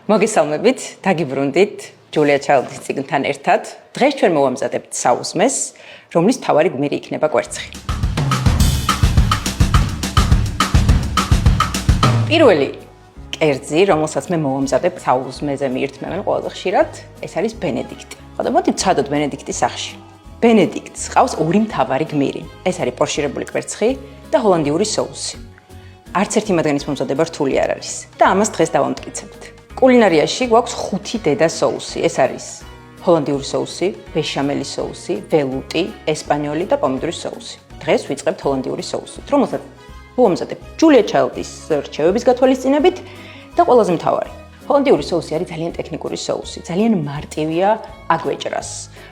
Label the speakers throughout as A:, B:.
A: მოგესალმებით, დაგიბრუნდით ჯულია ჩაილდის წიგნთან ერთად. დღეს ჩვენ მოვამზადებთ საუზმეს, რომლის მთავარი გმირი იქნება კვერცხი. პირველი კერძი, რომელსაც მე მოვამზადებ საუზმეზე მიირთმევენ ყველაზე ხშირად, ეს არის ბენედიქტი. ხოდა მოდი ვცადოთ ბენედიქტის სახში. ბენედიქტს ყავს ორი მთავარი გმირი. ეს არის პორშირებული კვერცხი და ჰოლანდიური სოუსი. არც ერთი მათგანის მომზადება რთული არ არის და ამას დღეს დავამტკიცებთ. კულინარიაში გვაქვს 5 დედა სოუსი. ეს არის ჰოლანდიური სოუსი, ბეშამელის სოუსი, ველუტი, ესპანიოლი და პომიდორის სოუსი. დღეს ვიწყებთ ჰოლანდიური სოუსით, რომელსაც ვამზადებ ჯულია ჩაილდის რჩევების გათვალისწინებით და ყველაზე მთავარი. ჰოლანდიური სოუსი არის ძალიან ტექნიკური სოუსი, ძალიან მარტივია აგვეჭრას,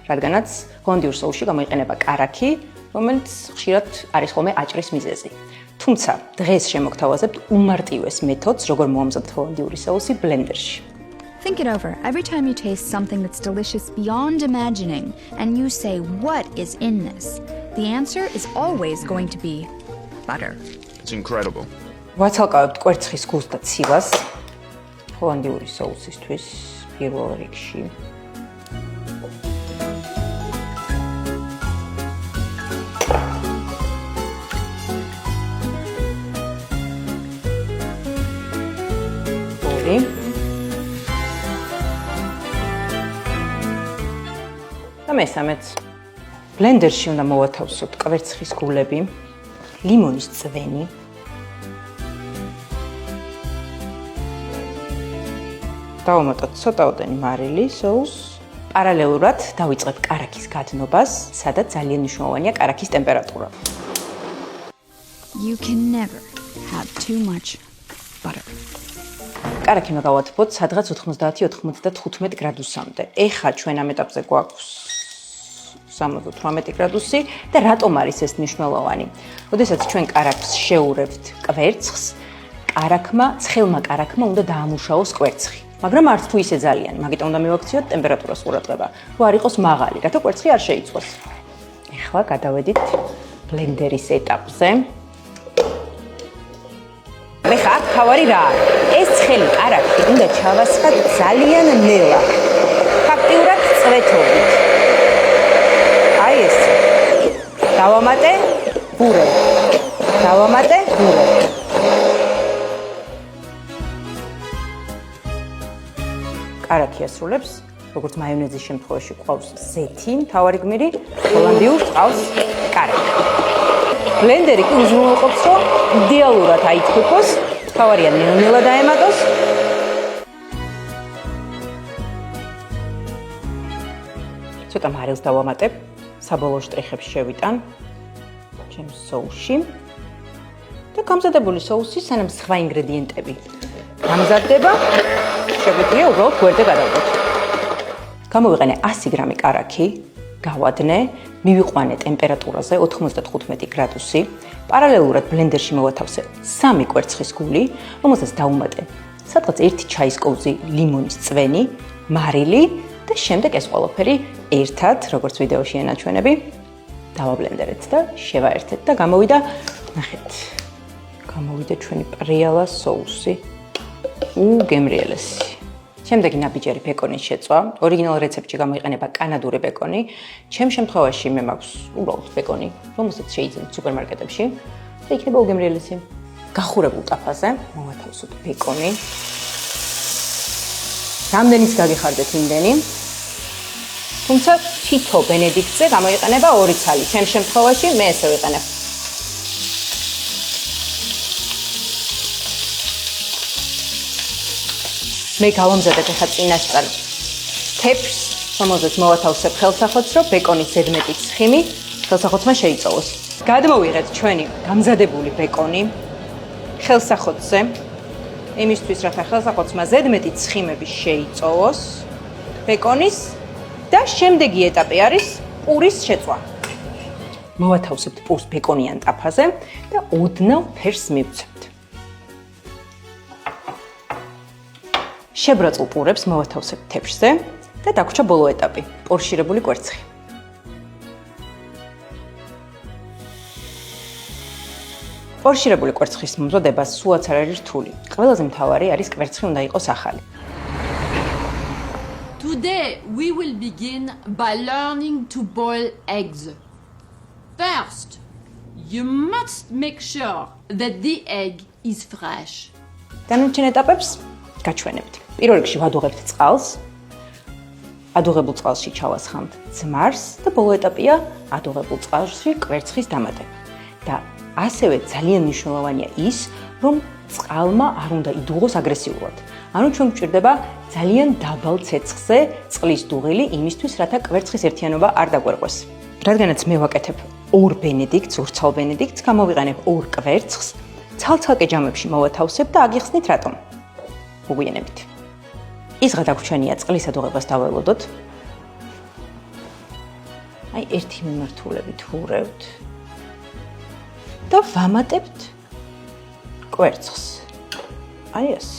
A: რადგანაც ჰოლანდიურ სოუსში გამოიყენება კარაქი, რომელიც ხშირად არის ხოლმე აჭრის მიზეზი. თუმცა დღეს შემოგთავაზებთ უმარტივეს მეთოდს, როგორ მოვამზადოთ ჰოლანდიური სოუსი ბლენდერში.
B: Think it over. Every time you taste something that's delicious beyond imagining and you say, what is in this? The answer is always going to be butter.
C: It's incredible.
A: ვაცალკავებთ კვერცხის გულს და ცივას ჰოლანდიური სოუსისთვის პირველ რიგში. და მესამეც ბლენდერში უნდა მოვათავსოთ კვერცხის გულები, ლიმონის წვენი, დავამატოთ ცოტაოდენი მარილი, სოუსს. პარალელურად დავიწყებ კარაქის გადნობას, სადაც ძალიან მნიშვნელოვანია კარაქის ტემპერატურა.
B: You can never have too much butter.
A: კარაქი უნდა გავათბოთ სადღაც 90-95 გრადუსამდე. ეხლა ჩვენ ამ ეტაპზე გვაქვს 78 გრადუსი და რატომ არის ეს მნიშვნელოვანი? როდესაც ჩვენ კარაქს შეურევთ კვერცხს, ცხელმა კარაქმა უნდა დაამუშავოს კვერცხი. მაგრამ არც თუ ისე ძალიან, მაგიტომ უნდა მივაქციოთ ტემპერატურას ყურადღება, რომ არ იყოს მაღალი, რათა კვერცხი არ შეიცვას. ეხლა გადავედით ბლენდერის ეტაპზე. ეხლა აქ თავარი რა არის? ეს ცხელი კარაქი უნდა ჩავასხათ ძალიან ნელა. ფაქტიურად წვეთობით. აი ეს. დავამატე ბურე. კარაქი ასრულებს, როგორც მაიონეზის შემთხვევაში ყავს ზეთი, მთავარი გმირი, ჰოლანდიურ ყავს კარაქი. ბლენდერი კი უზრუნველყოფს, რომ იდეალურად აითქოს, თავარია ნელ-ნელა დაემატოს. ცოტა მარილს დავამატებ, საბოლოო შტრიხებს შევიტან ჩემს სოუსში. და გამზადებული სოუსი, სანამ სხვა ინგრედიენტები გამზადდება, შეგვიძლია უბრალოდ გვერდზე გადავდოთ. გამოვიყენე 100 გრამი კარაქი, გავადნე, მივიყვანე ტემპერატურაზე 95 გრადუსი. პარალელურად ბლენდერში მოვათავსე 3 კვერცხის გული, რომელსაც დავუმატე სადღაც 1 ჩაის კოვზი ლიმონის წვენი, მარილი და შემდეგ ეს ყველაფერი ერთად, როგორც ვიდეოში ენაჩვენები, დავაბლენდერეთ და შევაერთეთ და გამოვიდა, ნახეთ. გამოვიდა ჩვენი პრიალა სოუსი. გემრიელესი. შემდეგი ნაბიჯარი ბეკონის შეწვა. ორიგინალ რეცეპტში გამოიყენება კანადური ბეკონი. ჩემ შემთხვევაში მე მაქვს უბრალოდ ბეკონი, რომელსაც შეიძლება სუპერმარკეტებში და იქნება უგემრიელესი. გახურებულ ტაფაზე მოვათავსოთ ბეკონი. რამდენიც გაგიხარდეთ იმდენი. თუმცა თითო ბენედიქტზე გამოიყენება 2 ცალი. ჩემ შემთხვევაში მე ესე ვიყენებ. მე გავამზადებ ახლა წინასწარ თეფშს, რომელზეც მოვათავსებ ხელსახოთს, რომ ბეკონის ზედმეტი ცხიმი ხელსახოცმა შეიწოვოს. გადმოვიღეთ ჩვენი გამზადებული ბეკონი ხელსახოთზე, იმისთვის, რათა ხელსახოცმა ზედმეტი ცხიმები შეიწოვოს ბეკონის და შემდეგი ეტაპი არის პურის შეწვა. მოვათავსებთ პურს ბეკონიან ტაფაზე და ოდნავ ფერს მივცემთ. შებრაწულ პურებს მოვათავსებთ თეფშზე და დაგვრჩა ბოლო ეტაპი, პორშირებული კვერცხი. პორშირებული კვერცხის მომზადება სულაც არ არის რთული. ყველაზე მთავარი არის კვერცხი უნდა იყოს ახალი.
C: Today we will begin by learning to boil eggs. First, you must make sure that the egg is fresh.
A: Განუჩენ ეტაპებს გაჩვენებთ. პირველ რიგში ვადუღებთ წყალს. ადუღებულ წყალში ჩავასხამთ ძმარს და ბოლო ეტაპია ადუღებულ წყალში კვერცხის დამატება. და ასევე ძალიან მნიშვნელოვანია ის, რომ წყალმა არ უნდა იდუღოს აგრესიულად. ანუ ჩვენ გვჭირდება ძალიან დაბალ ცეცხლზე წყლის დუღილი იმისთვის, რათა კვერცხის ერთიანობა არ დაგვერყვეს. რადგანაც მე ვაკეთებ ორ ბენედიქტს, ორ ცალ ბენედიქტს, გამოვიყენებ ორ კვერცხს, ცალ-ცალკე ჯამებში მოვათავსებ და აგიხსნით რატომ. მოგვიანებით. ის გადაგვჩენია წყლის ადუღებას დაველოდოთ. აი ერთი მიმართულებით ვუყრევთ და ვამატებთ კვერცხს. აი ეს.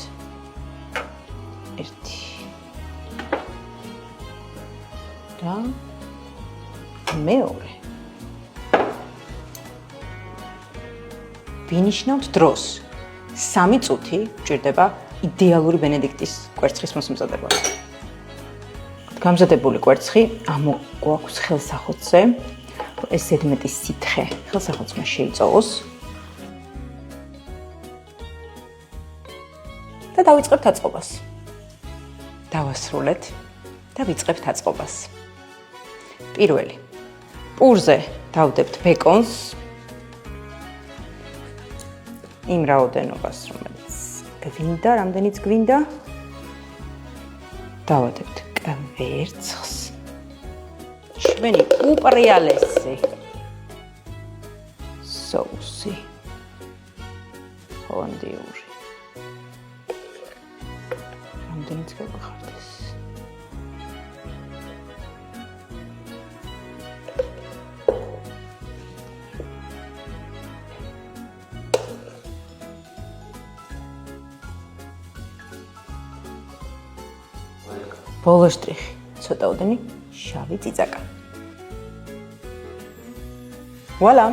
A: ერთი. და მეორე. ვინიშნავთ დროს. 3 წუთი ჭირდება იდეალური ბენედიქტის კვერცხის მოსამზადებლად. გამზადებული კვერცხი ამოგვაქვს ხელსახოცზე. ეს ზედმეტი სითხე ხელსახოცმა შეიწოვოს. და დავიწყებთ აწყობას. დავასრულეთ და ვიწყებთ აწყობას. პირველი. პურზე დავდებთ ბეკონს. იმ რაოდენობას, რომელიც გვინდა, რამდენიც გვინდა. დავადებთ კვერცხს. ჩვენი უპრიალესი соуси ჰოლანდიური. რამდენიც გავახართ ეს. ბოლო შტრიხი, ცოტაოდენი შავი წიწაკა. ვუალა!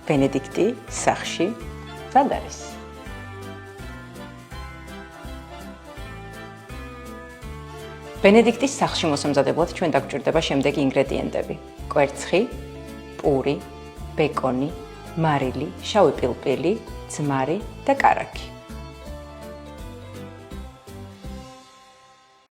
A: ბენედიქტი სახში მზად არის. ბენედიქტის სახში მოსამზადებლად ჩვენ დაგვჭირდება შემდეგი ინგრედიენტები: კვერცხი, პური, ბეკონი, მარილი, შავი პილპილი, ძმარი და კარაქი.